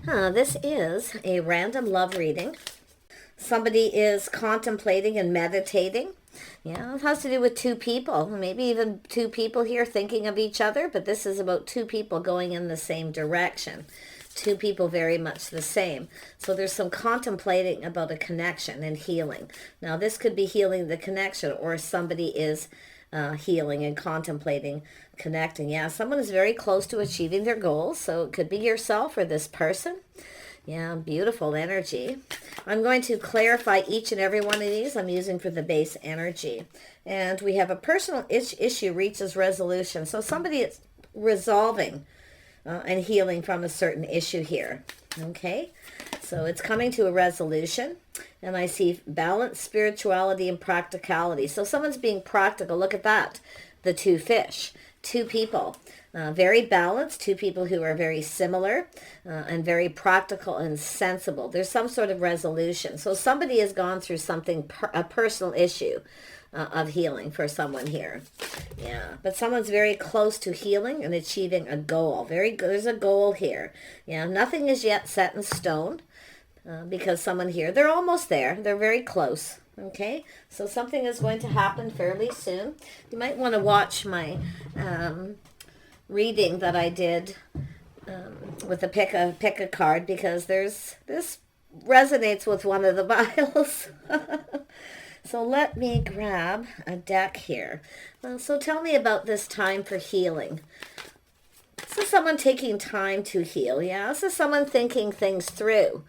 This is a random love reading. Somebody is contemplating and meditating. Yeah, it has to do with two people, maybe even two people here thinking of each other, but this is about two people going in the same direction. Two people very much the same. So there's some contemplating about a connection and healing. Now, this could be healing the connection, or somebody is healing and contemplating connecting. Yeah, someone is very close to achieving their goals, so it could be yourself or this person. Yeah, beautiful energy. I'm going to clarify each and every one of these I'm using for the base energy. And we have a personal issue reaches resolution. So somebody is resolving and healing from a certain issue here. Okay, so it's coming to a resolution. And I see balance, spirituality, and practicality. So someone's being practical. Look at that. The two fish. Two people. Very balanced, two people who are very similar and very practical and sensible. There's some sort of resolution. So somebody has gone through something, a personal issue of healing for someone here. Yeah, but someone's very close to healing and achieving a goal. Very good. There's a goal here. Yeah, nothing is yet set in stone because someone here, they're almost there. They're very close. Okay, so something is going to happen fairly soon. You might want to watch my reading that I did with the pick a card, because this resonates with one of the bios. So let me grab a deck here. So tell me about this time for healing. This is someone taking time to heal. Yeah, this is someone thinking things through.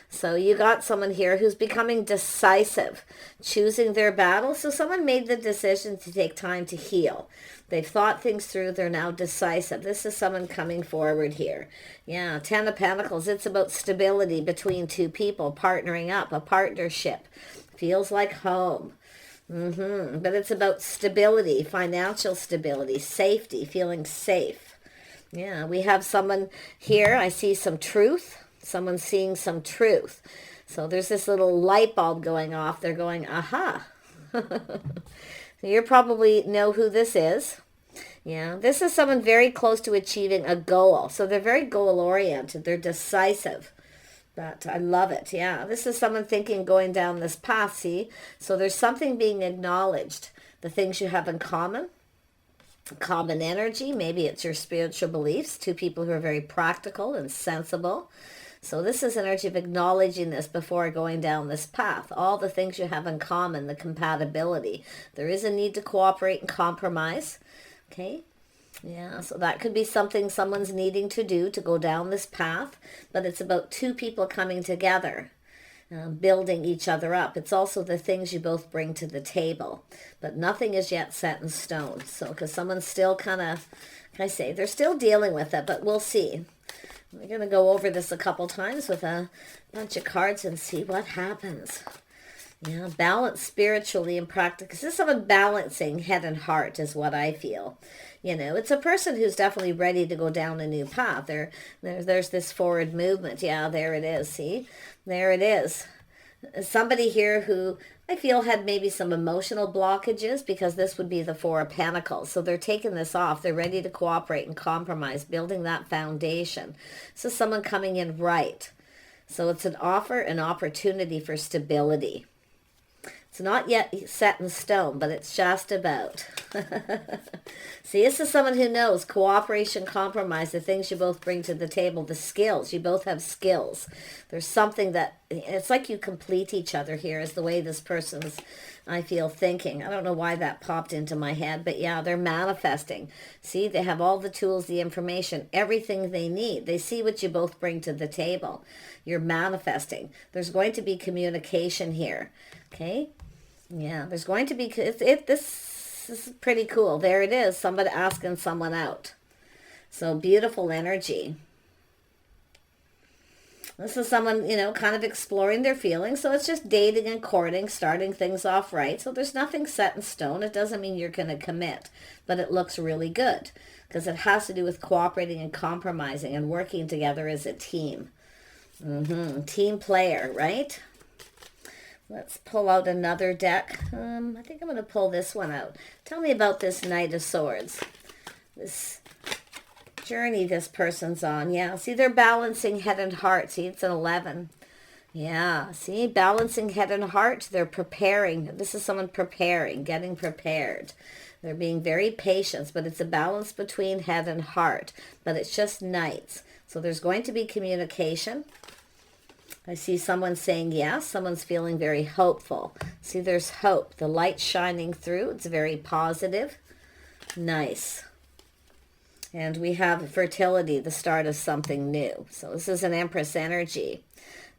So you got someone here who's becoming decisive, choosing their battle. So someone made the decision to take time to heal. They've thought things through. They're now decisive. This is someone coming forward here. Yeah, Ten of Pentacles. It's about stability between two people, partnering up, a partnership. Feels like home. But it's about stability, financial stability, safety, feeling safe. Yeah, we have someone here. I see some truth. Someone's seeing some truth. So there's this little light bulb going off. They're going, aha. So you probably know who this is. Yeah, this is someone very close to achieving a goal. So they're very goal-oriented. They're decisive. But I love it. Yeah, this is someone thinking going down this path, see? So there's something being acknowledged. The things you have in common energy. Maybe it's your spiritual beliefs. Two people who are very practical and sensible. So this is energy of acknowledging this before going down this path. All the things you have in common, the compatibility. There is a need to cooperate and compromise. Okay. Yeah, so that could be something someone's needing to do to go down this path. But it's about two people coming together, building each other up. It's also the things you both bring to the table. But nothing is yet set in stone. So because someone's still kind of, can I say, they're still dealing with it, but we'll see. We're going to go over this a couple times with a bunch of cards and see what happens. Yeah, balance spiritually and practical. This is someone balancing head and heart is what I feel. You know, it's a person who's definitely ready to go down a new path. There's this forward movement. Yeah, there it is. See? There it is. Somebody here who I feel had maybe some emotional blockages, because this would be the Four of Pentacles. So they're taking this off. They're ready to cooperate and compromise, building that foundation. So someone coming in right. So it's an offer, an opportunity for stability. It's not yet set in stone, but it's just about. See, this is someone who knows cooperation, compromise, the things you both bring to the table, the skills. You both have skills. There's something that, it's like you complete each other here is the way this person's, I feel, thinking. I don't know why that popped into my head, but yeah, they're manifesting. See, they have all the tools, the information, everything they need. They see what you both bring to the table. You're manifesting. There's going to be communication here. Okay? Yeah, there's going to be, this is pretty cool. There it is, somebody asking someone out. So beautiful energy. This is someone, you know, kind of exploring their feelings. So it's just dating and courting, starting things off right. So there's nothing set in stone. It doesn't mean you're going to commit, but it looks really good because it has to do with cooperating and compromising and working together as a team. Team player, right? Let's pull out another deck. I think I'm going to pull this one out. Tell me about this Knight of Swords. This journey this person's on. Yeah, see, they're balancing head and heart. See, it's an 11. Yeah, see, balancing head and heart. They're preparing. This is someone preparing, getting prepared. They're being very patient, but it's a balance between head and heart. But it's just Knights. So there's going to be communication. I see someone saying yes. Someone's feeling very hopeful. See, there's hope. The light shining through. It's very positive. Nice. And we have fertility, the start of something new. So this is an Empress energy.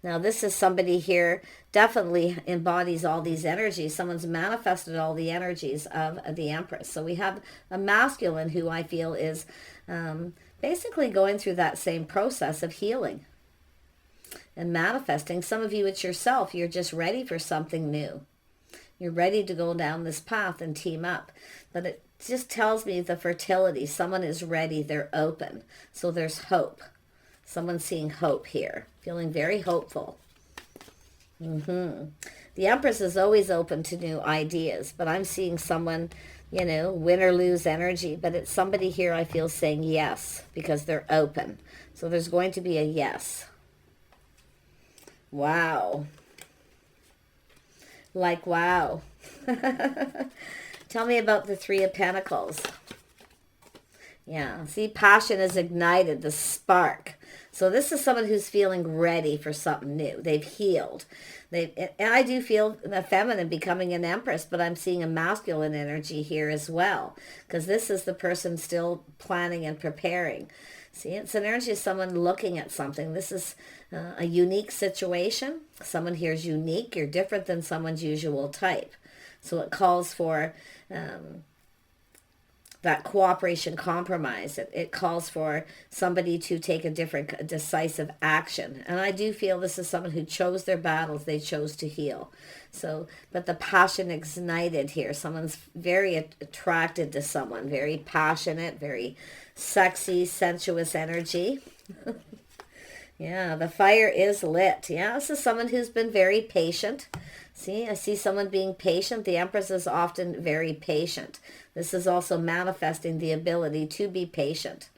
Now this is somebody here definitely embodies all these energies. Someone's manifested all the energies of the Empress. So we have a masculine who I feel is basically going through that same process of healing and manifesting. Some of you, it's yourself. You're just ready for something new. You're ready to go down this path and team up. But it just tells me the fertility. Someone is ready. They're open. So there's hope. Someone's seeing hope here. Feeling very hopeful. The Empress is always open to new ideas. But I'm seeing someone, you know, win or lose energy. But it's somebody here I feel saying yes. Because they're open. So there's going to be a yes. Wow. Like, wow. Tell me about the Three of Pentacles. Yeah, see, passion is ignited, the spark. So this is someone who's feeling ready for something new. They've healed. And I do feel the feminine becoming an Empress, but I'm seeing a masculine energy here as well. Because this is the person still planning and preparing. See, it's an energy of someone looking at something. This is a unique situation. Someone here is unique. You're different than someone's usual type. So it calls for that cooperation compromise. It calls for somebody to take a different decisive action. And I do feel this is someone who chose their battles. They chose to heal. So, but the passion ignited here. Someone's very attracted to someone. Very passionate, very sexy, sensuous energy. Yeah, the fire is lit. Yeah, this is someone who's been very patient. See, I see someone being patient. The Empress is often very patient. This is also manifesting the ability to be patient.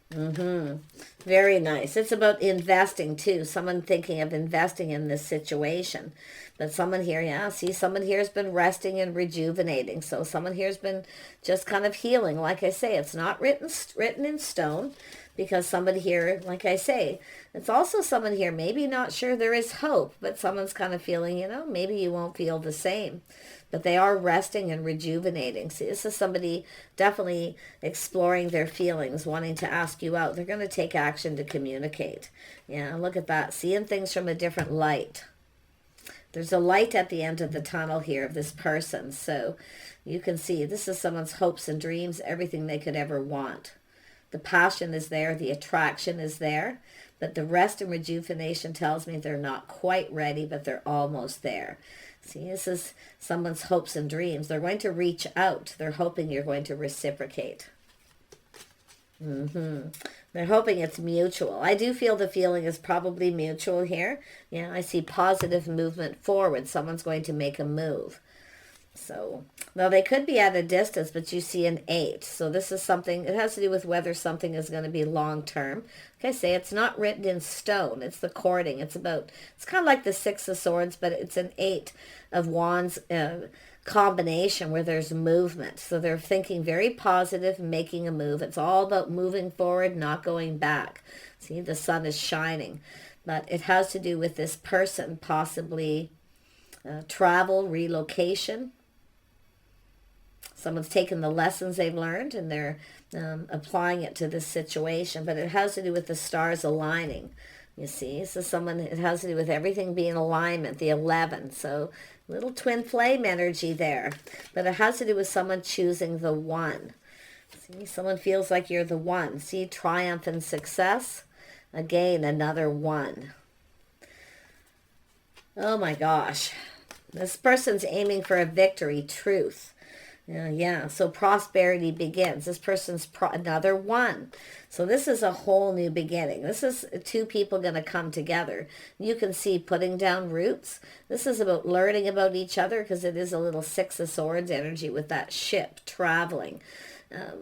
Very nice. It's about investing too. Someone thinking of investing in this situation. But someone here, yeah, see, someone here has been resting and rejuvenating. So someone here has been just kind of healing. Like I say, it's not written in stone. Because somebody here, like I say, it's also someone here, maybe not sure there is hope, but someone's kind of feeling, you know, maybe you won't feel the same. But they are resting and rejuvenating. See, this is somebody definitely exploring their feelings, wanting to ask you out. They're going to take action to communicate. Yeah, look at that. Seeing things from a different light. There's a light at the end of the tunnel here of this person. So you can see this is someone's hopes and dreams, everything they could ever want. The passion is there, the attraction is there, but the rest and rejuvenation tells me they're not quite ready, but they're almost there. See, this is someone's hopes and dreams. They're going to reach out. They're hoping you're going to reciprocate. They're hoping it's mutual. I do feel the feeling is probably mutual here. Yeah, I see positive movement forward. Someone's going to make a move. So, well, they could be at a distance, but you see an 8. So this is something, it has to do with whether something is going to be long-term. Like I say, it's not written in stone. It's the courting. It's kind of like the 6 of Swords, but it's an 8 of Wands combination where there's movement. So they're thinking very positive, making a move. It's all about moving forward, not going back. See, the sun is shining. But it has to do with this person possibly travel, relocation. Someone's taken the lessons they've learned and they're applying it to this situation. But it has to do with the stars aligning. You see, so it has to do with everything being in alignment, the 11. So little twin flame energy there. But it has to do with someone choosing the 1. See, someone feels like you're the 1. See, triumph and success. Again, another 1. Oh my gosh. This person's aiming for a victory, truth. Yeah, so prosperity begins. This person's another 1. So this is a whole new beginning. This is 2 people going to come together. You can see putting down roots. This is about learning about each other because it is a little 6 of Swords energy with that ship traveling.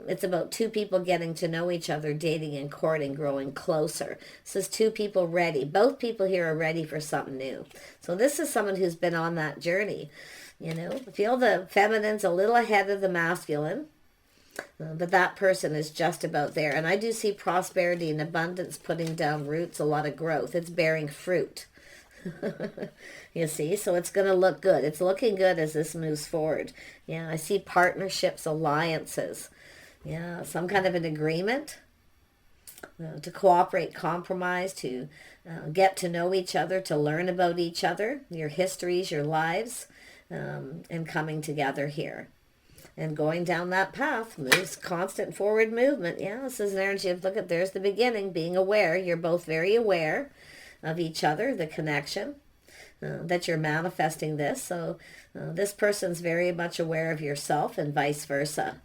It's about two people getting to know each other, dating and courting, growing closer. This is two people ready. Both people here are ready for something new. So this is someone who's been on that journey. You know, feel the feminine's a little ahead of the masculine. But that person is just about there. And I do see prosperity and abundance putting down roots, a lot of growth. It's bearing fruit. You see, so it's going to look good. It's looking good as this moves forward. Yeah, I see partnerships, alliances. Yeah, some kind of an agreement to cooperate, compromise, to get to know each other, to learn about each other, your histories, your lives, and coming together here. And going down that path moves, constant forward movement. Yeah, this is an energy of, look at, there's the beginning, being aware. You're both very aware of each other, the connection, that you're manifesting this. So this person's very much aware of yourself and vice versa.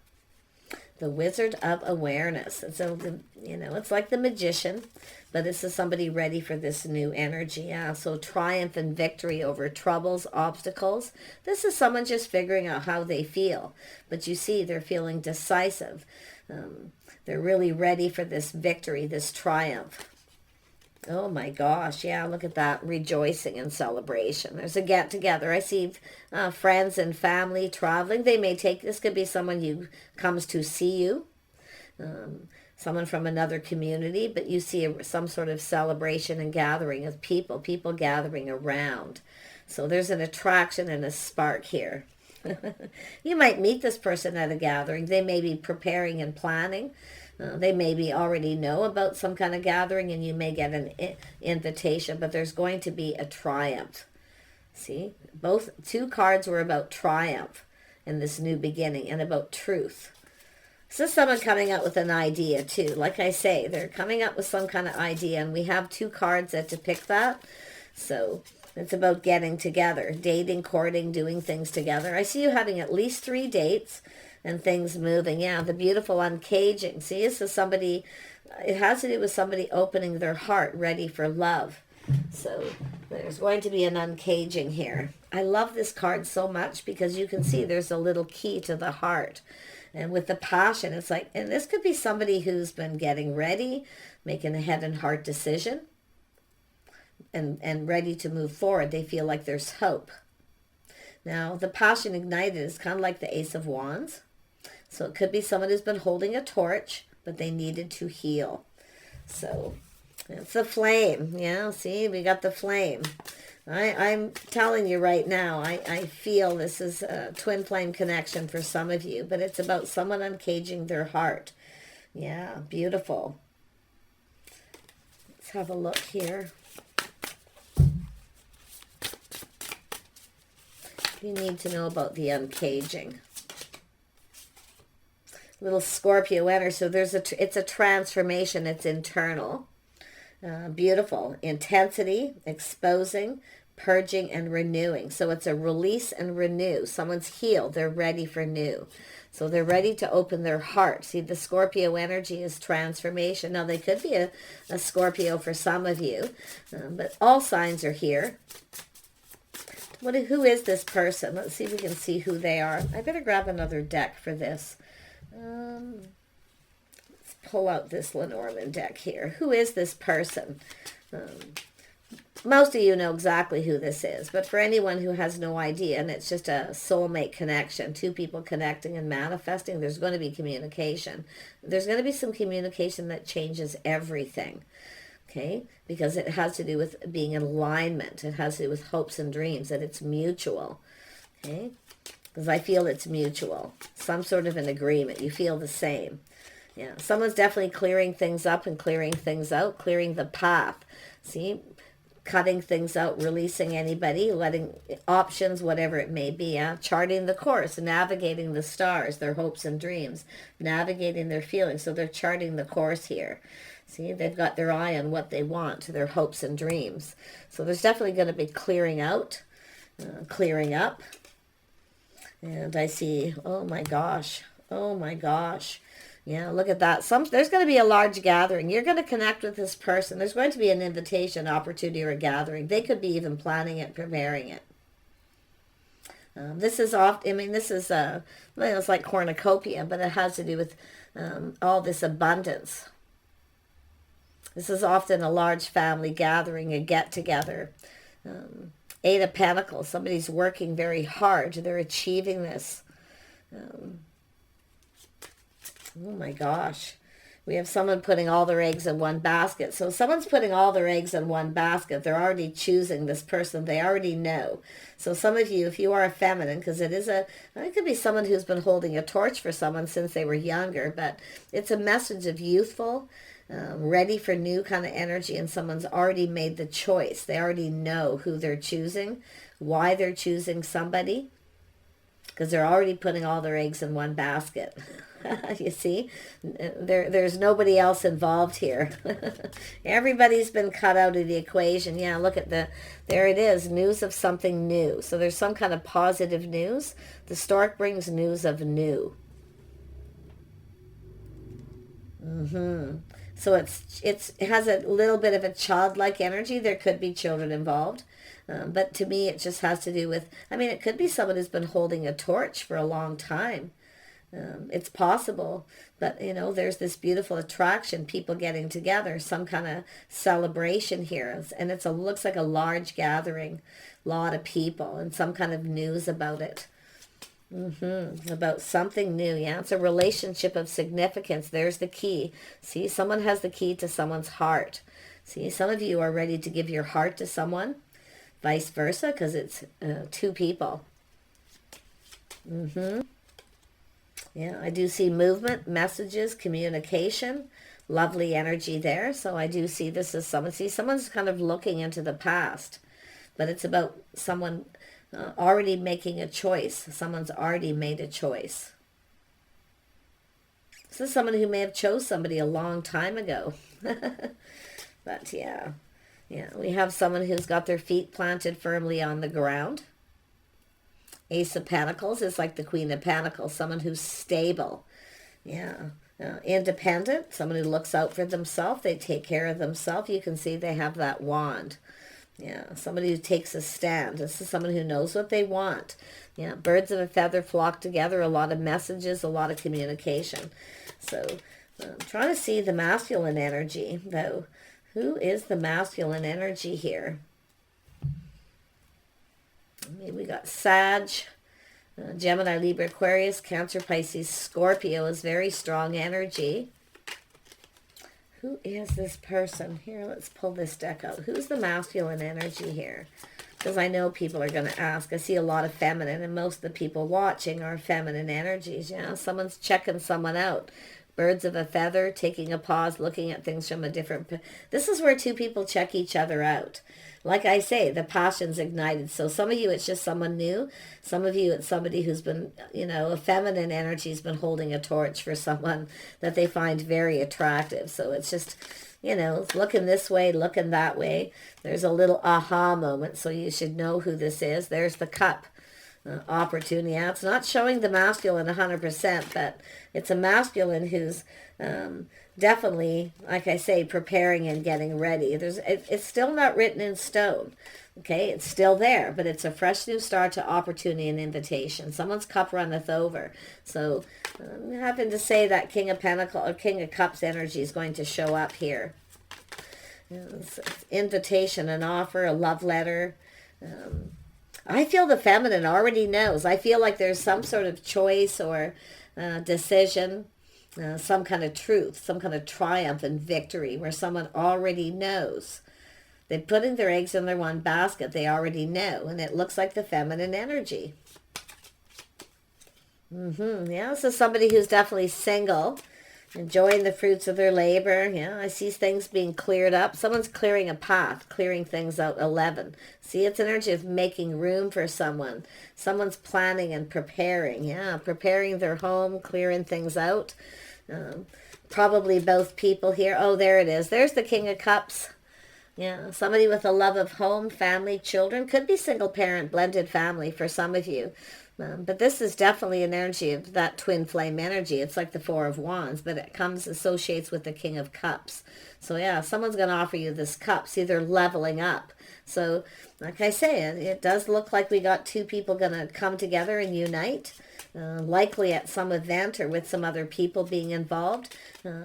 The Wizard of Awareness. And so, you know, it's like the magician, but this is somebody ready for this new energy. Yeah, so triumph and victory over troubles, obstacles. This is someone just figuring out how they feel. But you see, they're feeling decisive. They're really ready for this victory, this triumph. Oh my gosh, yeah, look at that, rejoicing and celebration. There's a get-together. I see friends and family traveling. They may take, this could be someone who comes to see you, someone from another community, but you see some sort of celebration and gathering of people gathering around. So there's an attraction and a spark here. You might meet this person at a gathering. They may be preparing and planning. They maybe already know about some kind of gathering and you may get an invitation, but there's going to be a triumph. See, both two cards were about triumph in this new beginning and about truth. This is someone coming up with an idea too. Like I say, they're coming up with some kind of idea, and we have two cards that depict that. So it's about getting together, dating, courting, doing things together. I see you having at least 3 dates and things moving. Yeah, the beautiful uncaging. See, this is somebody, it has to do with somebody opening their heart, ready for love. So there's going to be an uncaging here. I love this card so much because you can see there's a little key to the heart. And with the passion, it's like, and this could be somebody who's been getting ready, making a head and heart decision, and ready to move forward. They feel like there's hope. Now, the passion ignited is kind of like the Ace of Wands. So it could be someone who's been holding a torch, but they needed to heal. So it's the flame. Yeah, see, we got the flame. I'm telling you right now, I feel this is a twin flame connection for some of you, but it's about someone uncaging their heart. Yeah, beautiful. Let's have a look here. You need to know about the uncaging. Little Scorpio energy. So it's a transformation. It's internal. Beautiful. Intensity, exposing, purging, and renewing. So it's a release and renew. Someone's healed. They're ready for new. So they're ready to open their heart. See, the Scorpio energy is transformation. Now, they could be a Scorpio for some of you, but all signs are here. Who is this person? Let's see if we can see who they are. I better grab another deck for this. Let's pull out this Lenormand deck here. Who is this person? Most of you know exactly who this is, but for anyone who has no idea, and it's just a soulmate connection, two people connecting and manifesting, there's going to be communication. There's going to be some communication that changes everything. Okay, because it has to do with being in alignment. It has to do with hopes and dreams, that it's mutual. Okay, because I feel it's mutual. Some sort of an agreement. You feel the same. Yeah, someone's definitely clearing things up and clearing things out, clearing the path. See, cutting things out, releasing anybody, letting options, whatever it may be, charting the course, navigating the stars, their hopes and dreams, navigating their feelings. So they're charting the course here. See, they've got their eye on what they want, their hopes and dreams. So there's definitely going to be clearing out, clearing up. And I see, oh my gosh. Yeah, look at that. There's going to be a large gathering. You're going to connect with this person. There's going to be an invitation, opportunity, or a gathering. They could be even planning it, preparing it. This is often, I mean, this is, well, it's like cornucopia, but it has to do with all this abundance. This is often a large family gathering, a get-together. Eight of Pentacles, somebody's working very hard. They're achieving this. Oh my gosh. We have someone putting all their eggs in one basket. So someone's putting all their eggs in one basket. They're already choosing this person. They already know. So some of you, if you are a feminine, because it could be someone who's been holding a torch for someone since they were younger, but it's a message of youthful, ready for new kind of energy, and someone's already made the choice. They already know who they're choosing, why they're choosing somebody, because they're already putting all their eggs in one basket. You see, there's nobody else involved here. Everybody's been cut out of the equation. Yeah, look at there it is, news of something new. So there's some kind of positive news. The stork brings news of new. So it has a little bit of a childlike energy. There could be children involved. But to me, it just has to do with, I mean, it could be someone who's been holding a torch for a long time. It's possible, but there's this beautiful attraction, people getting together, some kind of celebration here, and looks like a large gathering, lot of people, and some kind of news about it. About something new. Yeah, it's a relationship of significance. There's the key. See, someone has the key to someone's heart. See, some of you are ready to give your heart to someone, vice versa, because it's two people. Yeah, I do see movement, messages, communication, lovely energy there. So I do see this as someone. See, someone's kind of looking into the past, but it's about someone already making a choice. Someone's already made a choice. This is someone who may have chose somebody a long time ago. But yeah, we have someone who's got their feet planted firmly on the ground. Ace of Pentacles is like the Queen of Pentacles, someone who's stable. Yeah. Independent, someone who looks out for themselves. They take care of themselves. You can see they have that wand. Yeah. Somebody who takes a stand. This is someone who knows what they want. Yeah. Birds of a feather flock together. A lot of messages, a lot of communication. So I'm trying to see the masculine energy, though. Who is the masculine energy here? We got Sag, Gemini, Libra, Aquarius, Cancer, Pisces, Scorpio is very strong energy. Who is this person? Here, let's pull this deck out. Who's the masculine energy here? Because I know people are going to ask. I see a lot of feminine, and most of the people watching are feminine energies. Yeah, someone's checking someone out. Birds of a feather, taking a pause, looking at things from a different... This is where two people check each other out. Like I say, the passion's ignited. So some of you, it's just someone new. Some of you, it's somebody who's been, a feminine energy's been holding a torch for someone that they find very attractive. So it's just, looking this way, looking that way. There's a little aha moment, so you should know who this is. There's the cup. Opportunity. Yeah, it's not showing the masculine 100%, but it's a masculine who's definitely, like I say, preparing and getting ready. It's still not written in stone. Okay, it's still there, but it's a fresh new start to opportunity and invitation. Someone's cup runneth over. So I'm having to say that King of Pentacles or King of Cups energy is going to show up here. It's invitation, an offer, a love letter. I feel the feminine already knows. I feel like there's some sort of choice or decision, some kind of truth, some kind of triumph and victory where someone already knows. They're putting their eggs in their one basket. They already know, and it looks like the feminine energy. Yeah, so somebody who's definitely single, enjoying the fruits of their labor. Yeah, I see things being cleared up. Someone's clearing a path, clearing things out. 11. See, it's energy of making room for someone. Someone's planning and preparing. Yeah, preparing their home, clearing things out. Probably both people here. Oh, there it is. There's the King of Cups. Yeah, somebody with a love of home, family, children. Could be single parent, blended family for some of you. But this is definitely an energy of that twin flame energy. It's like the Four of Wands, but it associates with the King of Cups. So yeah, someone's going to offer you this cup. See, they're leveling up. So like I say, it does look like we got two people going to come together and unite. Likely at some event or with some other people being involved.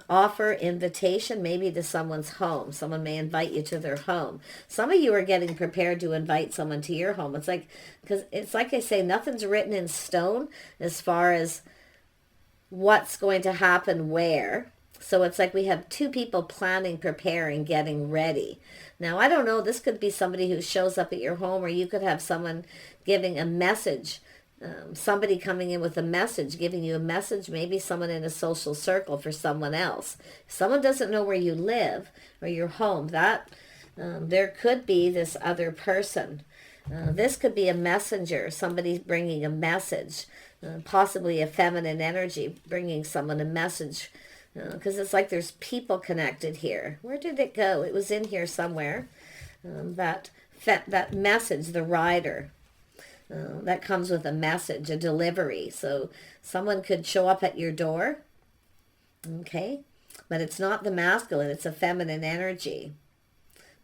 Offer invitation maybe to someone's home. Someone may invite you to their home. Some of you are getting prepared to invite someone to your home. It's like, because it's like I say, nothing's written in stone as far as what's going to happen where. So it's like we have two people planning, preparing, getting ready. Now, I don't know, this could be somebody who shows up at your home, or you could have someone giving a message. Somebody coming in with a message, giving you a message, maybe someone in a social circle for someone else. If someone doesn't know where you live or your home, that there could be this other person. This could be a messenger, somebody bringing a message, possibly a feminine energy bringing someone a message, because it's like there's people connected here. Where did it go? It was in here somewhere. That message, the rider. That comes with a message, a delivery. So someone could show up at your door, okay? But it's not the masculine, it's a feminine energy.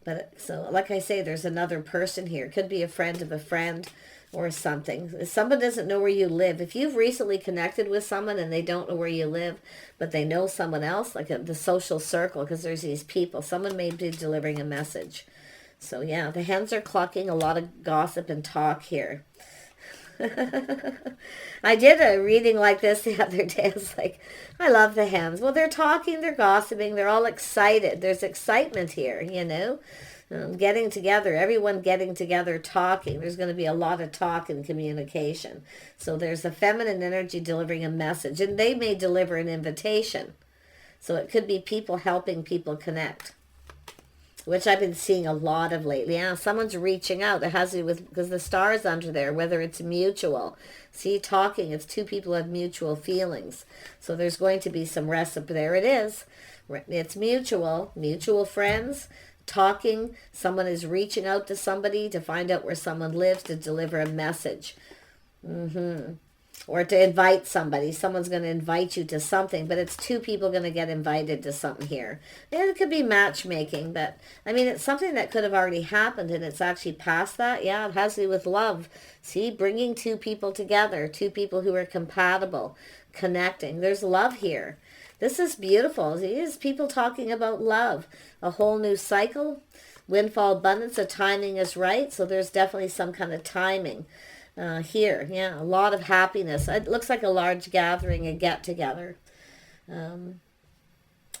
But so, like I say, there's another person here. It could be a friend of a friend or something. If someone doesn't know where you live, if you've recently connected with someone and they don't know where you live, but they know someone else, like the social circle, because there's these people, someone may be delivering a message. So yeah, the hens are clucking, a lot of gossip and talk here. I did a reading like this the other day. I was like, I love the hens. Well, they're talking, they're gossiping, they're all excited. There's excitement here, you know. Getting together, everyone getting together, talking. There's going to be a lot of talk and communication. So there's a feminine energy delivering a message, and they may deliver an invitation. So it could be people helping people connect, which I've been seeing a lot of lately. Yeah, someone's reaching out. It has to do with, because the star is under there, whether it's mutual. See, talking, it's two people who have mutual feelings. So there's going to be some recipe. There it is. It's mutual friends, talking. Someone is reaching out to somebody to find out where someone lives, to deliver a message. Or to invite somebody. Someone's going to invite you to something, but it's two people going to get invited to something here. And it could be matchmaking, but I mean, it's something that could have already happened and it's actually past that. Yeah, it has to do with love. See, bringing two people together, two people who are compatible, connecting. There's love here. This is beautiful. See, it's people talking about love. A whole new cycle, windfall abundance, the timing is right. So there's definitely some kind of timing. Here, yeah, a lot of happiness. It looks like a large gathering, a get-together.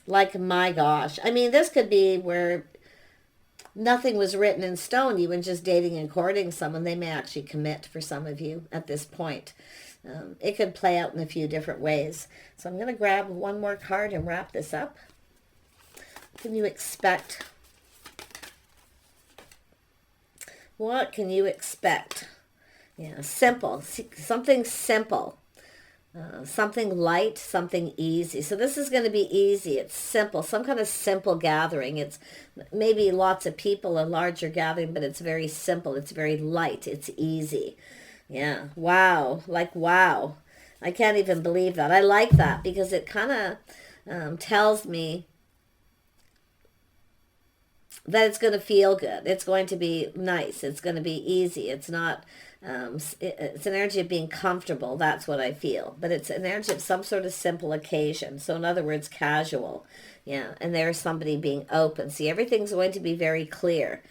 Like, my gosh. I mean, this could be where nothing was written in stone. You were just dating and courting someone. They may actually commit for some of you at this point. It could play out in a few different ways. So I'm going to grab one more card and wrap this up. What can you expect? What can you expect? Yeah, simple. Something simple. Something light, something easy. So this is going to be easy. It's simple. Some kind of simple gathering. It's maybe lots of people, a larger gathering, but it's very simple. It's very light. It's easy. Yeah. Wow. Like, wow. I can't even believe that. I like that because it kind of tells me that it's going to feel good. It's going to be nice. It's going to be easy. It's not... it's an energy of being comfortable. That's what I feel. But it's an energy of some sort of simple occasion. So in other words, casual. Yeah. And there's somebody being open. See, everything's going to be very clear.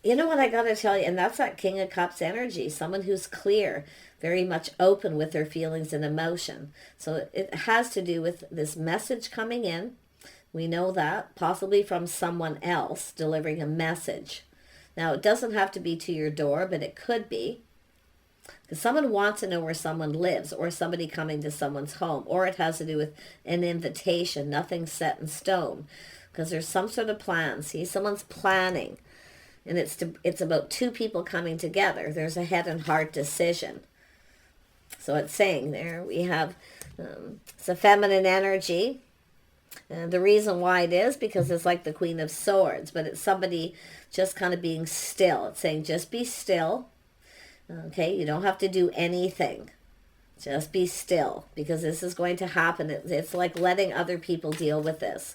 You know what I got to tell you? And that's that King of Cups energy. Someone who's clear, very much open with their feelings and emotion. So it has to do with this message coming in. We know that. Possibly from someone else delivering a message. Now, it doesn't have to be to your door, but it could be. Because someone wants to know where someone lives, or somebody coming to someone's home, or it has to do with an invitation, nothing set in stone. Because there's some sort of plan. See, someone's planning, and it's about two people coming together. There's a head and heart decision. So it's saying there we have it's a feminine energy. And the reason why it is because it's like the Queen of Swords, but it's somebody just kind of being still. It's saying just be still. Okay, you don't have to do anything. Just be still, because this is going to happen. It's like letting other people deal with this.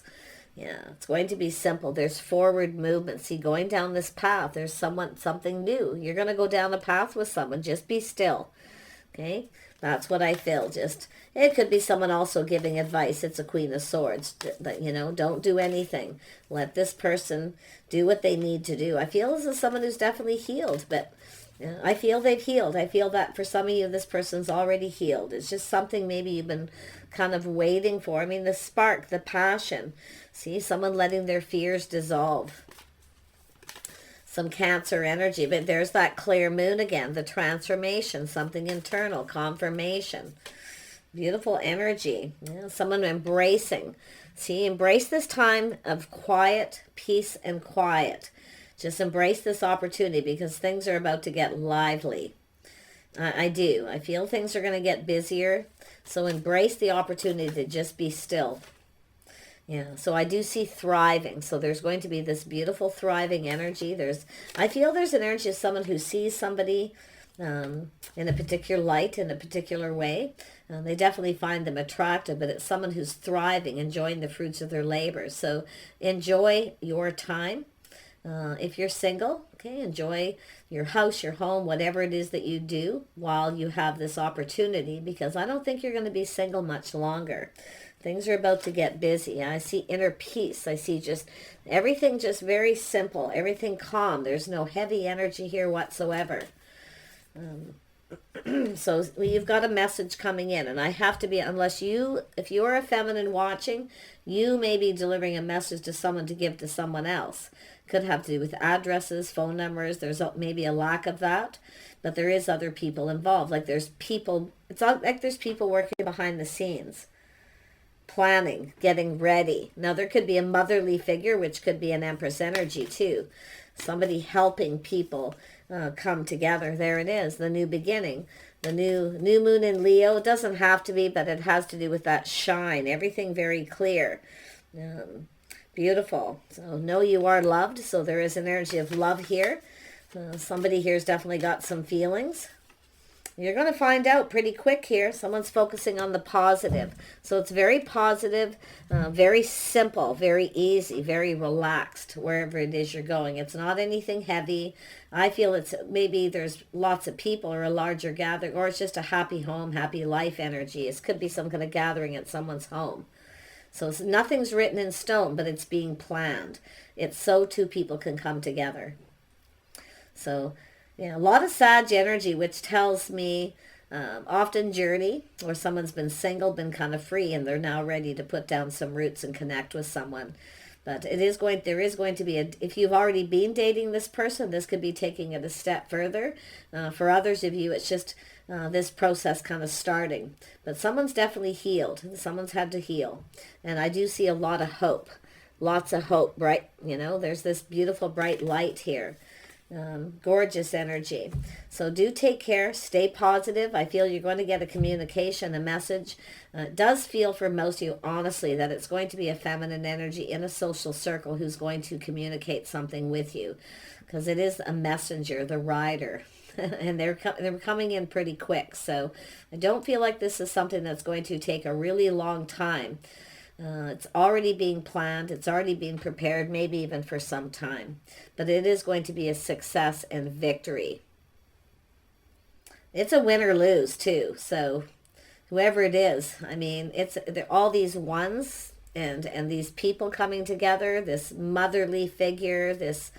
Yeah, it's going to be simple. There's forward movement. See, going down this path, there's something new. You're going to go down a path with someone. Just be still. Okay? That's what I feel. Just, it could be someone also giving advice. It's a Queen of Swords. You know, don't do anything. Let this person do what they need to do. I feel this is someone who's definitely healed, but I feel they've healed. I feel that for some of you, this person's already healed. It's just something maybe you've been kind of waiting for. I mean, the spark, the passion. See, someone letting their fears dissolve. Some Cancer energy, but there's that clear moon again, the transformation, something internal, confirmation. Beautiful energy. Yeah, someone embracing. See, embrace this time of quiet, peace, and quiet. Just embrace this opportunity, because things are about to get lively. I do. I feel things are going to get busier. So embrace the opportunity to just be still. Yeah, so I do see thriving. So there's going to be this beautiful thriving energy. I feel there's an energy of someone who sees somebody in a particular light, in a particular way. They definitely find them attractive, but it's someone who's thriving, enjoying the fruits of their labor. So enjoy your time. If you're single, okay, enjoy your house, your home, whatever it is that you do while you have this opportunity, because I don't think you're going to be single much longer. Things are about to get busy. I see inner peace. I see just everything just very simple, everything calm. There's no heavy energy here whatsoever. So you've got a message coming in, and I have to be, if you're a feminine watching, you may be delivering a message to someone to give to someone else. Could have to do with addresses, phone numbers. There's maybe a lack of that, but there is other people involved. Like there's people, it's like there's people working behind the scenes, planning, getting ready. Now there could be a motherly figure, which could be an Empress energy too. Somebody helping people come together. There it is, the new beginning. The new moon in Leo. It doesn't have to be, but it has to do with that shine. Everything very clear. Beautiful. So know you are loved. So there is an energy of love here. Somebody here's definitely got some feelings. You're going to find out pretty quick here. Someone's focusing on the positive. So it's very positive, very simple, very easy, very relaxed wherever it is you're going. It's not anything heavy. I feel it's maybe there's lots of people or a larger gathering, or it's just a happy home, happy life energy. It could be some kind of gathering at someone's home. So nothing's written in stone, but it's being planned. It's so two people can come together. So yeah, a lot of Sag energy, which tells me often journey, or someone's been single, been kind of free, and they're now ready to put down some roots and connect with someone. But there is going to be if you've already been dating this person, this could be taking it a step further. For others of you, it's just this process kind of starting. But someone's definitely healed. Someone's had to heal. And I do see a lot of hope. Lots of hope, bright, there's this beautiful bright light here. Gorgeous energy. So do take care. Stay positive. I feel you're going to get a communication, a message. It does feel for most of you, honestly, that it's going to be a feminine energy in a social circle who's going to communicate something with you, because it is a messenger, the rider. And they're coming in pretty quick. So I don't feel like this is something that's going to take a really long time. It's already being planned. It's already being prepared, maybe even for some time. But it is going to be a success and victory. It's a win or lose, too. So whoever it is, I mean, they're all these ones and these people coming together, this motherly figure, this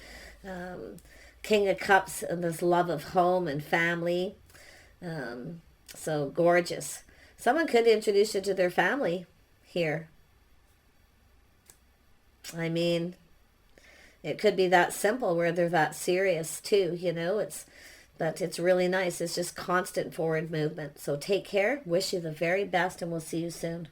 King of Cups, and this love of home and family. So gorgeous. Someone could introduce you to their family here. I mean, it could be that simple where they're that serious too, but it's really nice. It's just constant forward movement. So take care. Wish you the very best, and we'll see you soon.